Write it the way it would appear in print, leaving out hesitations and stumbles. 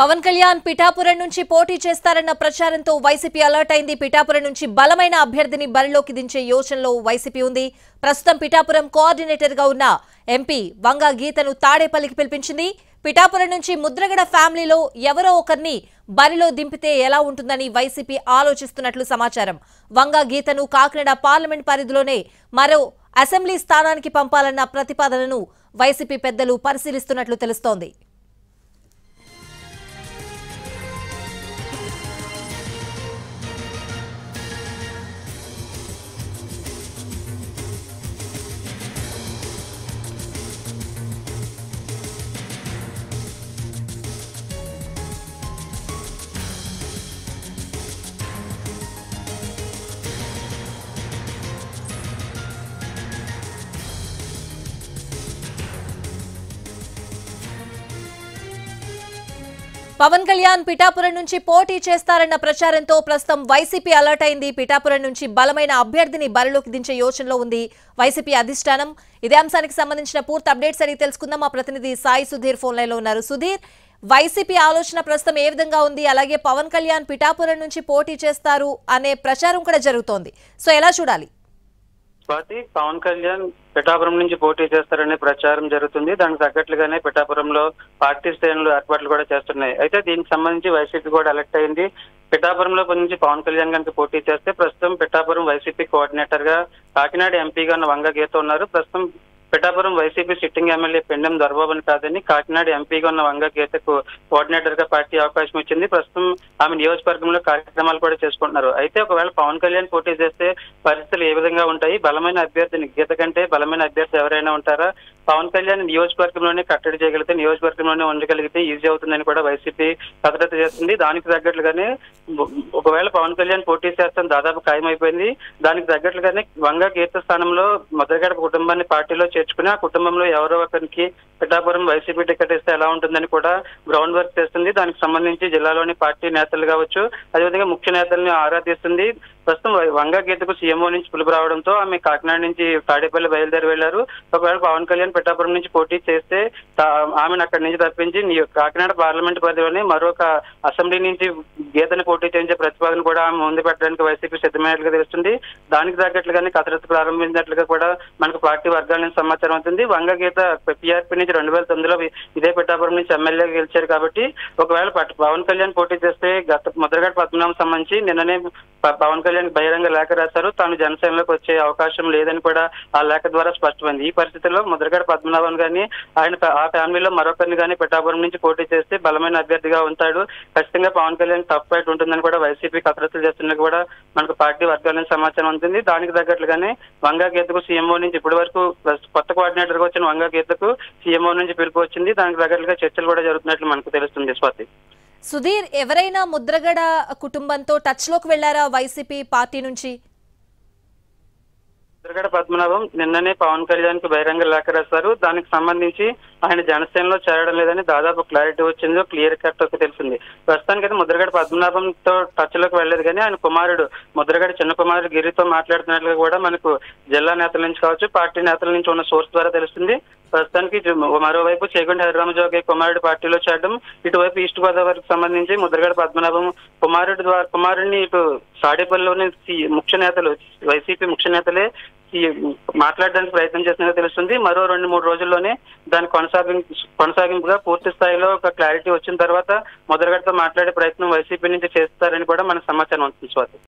పవన్ కళ్యాణ్ పిఠాపురం నుంచి పోటీ చేస్తారన్న ప్రచారంతో వైసీపీ అలర్ట్ అయింది. పిఠాపురం నుంచి బలమైన అభ్యర్థిని బరిలోకి దించే యోచనలో వైసీపీ ఉంది. ప్రస్తుతం పిఠాపురం కోఆర్డినేటర్ గా ఉన్న ఎంపీ వంగ గీతను తాడేపల్లికి పిలిపించింది. పిఠాపురం నుంచి ముద్రగడ ఫ్యామిలీలో ఎవరో ఒకరిని బరిలో దింపితే ఎలా ఉంటుందని వైసీపీ ఆలోచిస్తున్నట్లు సమాచారం. వంగ గీతను కాకినాడ పార్లమెంట్ పరిధిలోనే మరో అసెంబ్లీ స్థానానికి పంపాలన్న ప్రతిపాదనను వైసీపీ పెద్దలు పరిశీలిస్తున్నట్లు తెలుస్తోంది. పవన్ కళ్యాణ్ పిఠాపురం నుంచి పోటీ చేస్తారన్న ప్రచారంతో ప్రస్తుతం వైసీపీ అలర్ట్ అయింది. పిఠాపురం నుంచి బలమైన అభ్యర్థిని బరిలోకి దించే యోచనలో ఉంది వైసీపీ అధిష్టానం. ఇదే అంశానికి సంబంధించిన పూర్తి అప్డేట్స్ అడిగి తెలుసుకుందాం. మా ప్రతినిధి సాయి సుధీర్ ఫోన్ లైన్ లో ఉన్నారు. సుధీర్, వైసీపీ ఆలోచన ప్రస్తుతం ఏ విధంగా ఉంది? అలాగే పవన్ కళ్యాణ్ పిఠాపురం నుంచి పోటీ చేస్తారు అనే ప్రచారం కూడా జరుగుతోంది. సో ఎలా చూడాలి? స్వాతి, పవన్ కళ్యాణ్ పిఠాపురం నుంచి పోటీ చేస్తారనే ప్రచారం జరుగుతుంది. దానికి తగ్గట్లుగానే పిఠాపురంలో పార్టీ శ్రేణులు ఏర్పాట్లు కూడా చేస్తున్నాయి. అయితే దీనికి సంబంధించి వైసీపీ కూడా ఎలక్ట్ అయింది. పిఠాపురంలో నుంచి పవన్ కళ్యాణ్ కనుక పోటీ చేస్తే ప్రస్తుతం పిఠాపురం వైసీపీ కోఆర్డినేటర్ గా కాకినాడ ఎంపీగా ఉన్న వంగ గీత ఉన్నారు. ప్రస్తుతం Pithapuram YCP sitting MLA Pendem దొరబాబుని కాదని కాకినాడ ఎంపీగా ఉన్న వంగ గీతకు కోఆర్డినేటర్ గా పార్టీ అవకాశం ఇచ్చింది. ప్రస్తుతం ఆమె నియోజకవర్గంలో కార్యక్రమాలు కూడా చేసుకుంటున్నారు. అయితే ఒకవేళ పవన్ కళ్యాణ్ పోటీ చేస్తే పరిస్థితులు ఏ విధంగా ఉంటాయి? బలమైన అభ్యర్థిని గీత కంటే బలమైన అభ్యర్థి ఎవరైనా ఉంటారా? పవన్ కళ్యాణ్ నియోజకవర్గంలోనే కట్టడి చేయగలిగితే, నియోజకవర్గంలోనే ఉండగలిగితే ఈజీ అవుతుందని కూడా వైసీపీ కసరత్తు చేస్తుంది. దానికి తగ్గట్లుగానే ఒకవేళ పవన్ కళ్యాణ్ పోటీ చేస్తాం దాదాపు ఖాయమైపోయింది. దానికి తగ్గట్లుగానే వంగ గీత స్థానంలో ముద్రగడ కుటుంబాన్ని పార్టీలో చేర్చుకుని ఆ కుటుంబంలో ఎవరో ఒకరికి పిఠాపురం వైసీపీ టికెట్ ఇస్తే ఎలా ఉంటుందని కూడా గ్రౌండ్ వర్క్ చేస్తుంది. దానికి సంబంధించి జిల్లాలోని పార్టీ నేతలు కావచ్చు, అదేవిధంగా ముఖ్య నేతల్ని ఆరాధిస్తుంది. ప్రస్తుతం వంగ గీతకు సీఎంఓ నుంచి పిలుపు రావడంతో ఆమె కాకినాడ నుంచి తాడేపల్లి బయలుదేరి వెళ్లారు. ఒకవేళ పవన్ కళ్యాణ్ పిఠాపురం నుంచి పోటీ చేస్తే ఆమెను అక్కడి నుంచి తప్పించి కాకినాడ పార్లమెంట్ పరిధిలోనే మరొక అసెంబ్లీ నుంచి గీతని పోటీ చేయించే ప్రతిపాదన కూడా ఆమె ముందు పెట్టడానికి వైసీపీ సిద్ధమైనట్లుగా తెలుస్తుంది. దానికి తగ్గట్లుగానే కసరత్తు ప్రారంభించినట్లుగా కూడా మనకు పార్టీ వర్గాల నుంచి సమాచారం అవుతుంది. వంగ గీత పీఆర్పీ నుంచి 2009లో ఇదే పిఠాపురం నుంచి ఎమ్మెల్యేగా గెలిచారు కాబట్టి ఒకవేళ పవన్ కళ్యాణ్ పోటీ చేస్తే ముద్రగడ పద్మనాభం సంబంధించి నిన్ననే పవన్ కళ్యాణ్ బహిరంగ లేఖ రాశారు. తాను జనసేనలోకి వచ్చే అవకాశం లేదని కూడా ఆ లేఖ ద్వారా స్పష్టమైంది. ఈ పరిస్థితుల్లో ముద్రగడ పద్మనాభం గాని ఆ ఫ్యామిలీలో మరొకరిని కానీ పిఠాపురం నుంచి పోటీ చేస్తే బలమైన అభ్యర్థిగా ఉంటాడు. ఖచ్చితంగా పవన్ కళ్యాణ్ టఫ్ ఫైట్ ఉంటుందని కూడా వైసీపీ కసరత్తులు చేస్తున్నట్టు కూడా మనకు పార్టీ వర్గాల నుంచి సమాచారం ఉంటుంది. దానికి తగ్గట్లుగానే వంగ గీతకు సీఎంఓ నుంచి ఇప్పటి వరకు కొత్త కోఆర్డినేటర్ గా వచ్చిన వంగ గీతకు సీఎంఓ నుంచి పిలుపు వచ్చింది. దానికి తగ్గట్లుగా చర్చలు కూడా జరుగుతున్నట్లు మనకు తెలుస్తుంది. స్వాతి, సుధీర్, ఎవరైనా ముద్రగడ కుటుంబంతో టచ్ లోకి వెళ్లారా వైసీపీ పార్టీ నుంచి? ముద్రగడ పద్మనాభం నిన్ననే పవన్ కళ్యాణ్ కి బహిరంగ లేఖ రాశారు. దానికి సంబంధించి ఆయన జనసేనలో చేరడం లేదని దాదాపు క్లారిటీ వచ్చిందో క్లియర్ కట్ తెలిసింది. ప్రస్తుతానికైతే ముద్రగడ పద్మనాభంతో టచ్ లోకి వెళ్లేదు కానీ ఆయన కుమారుడు ముద్రగడ చిన్న కుమారుడు గిరితో మాట్లాడుతున్నట్లుగా కూడా మనకు జిల్లా నేతల నుంచి కావచ్చు, పార్టీ నేతల నుంచి ఉన్న సోర్స్ ద్వారా తెలుస్తుంది. ప్రస్తుతానికి మరోవైపు చేగుంట హరిరామజోగి కుమారుడు పార్టీలో చేరడం, ఇటువైపు ఈస్ట్ గోదావరికి సంబంధించి ముద్రగడ పద్మనాభం కుమారుడిని ఇటు తాడేపల్లిలోని ముఖ్య నేతలు వైసీపీ ముఖ్య నేతలే మాట్లాడడానికి ప్రయత్నం చేస్తున్నట్టు తెలుస్తుంది. మరో 2-3 రోజుల్లోనే దాని కొనసాగింపుగా పూర్తి స్థాయిలో ఒక క్లారిటీ వచ్చిన తర్వాత ముద్రగడతో మాట్లాడే ప్రయత్నం వైసీపీ నుంచి చేస్తారని కూడా మనకు సమాచారం అవుతుంది. స్వాతి.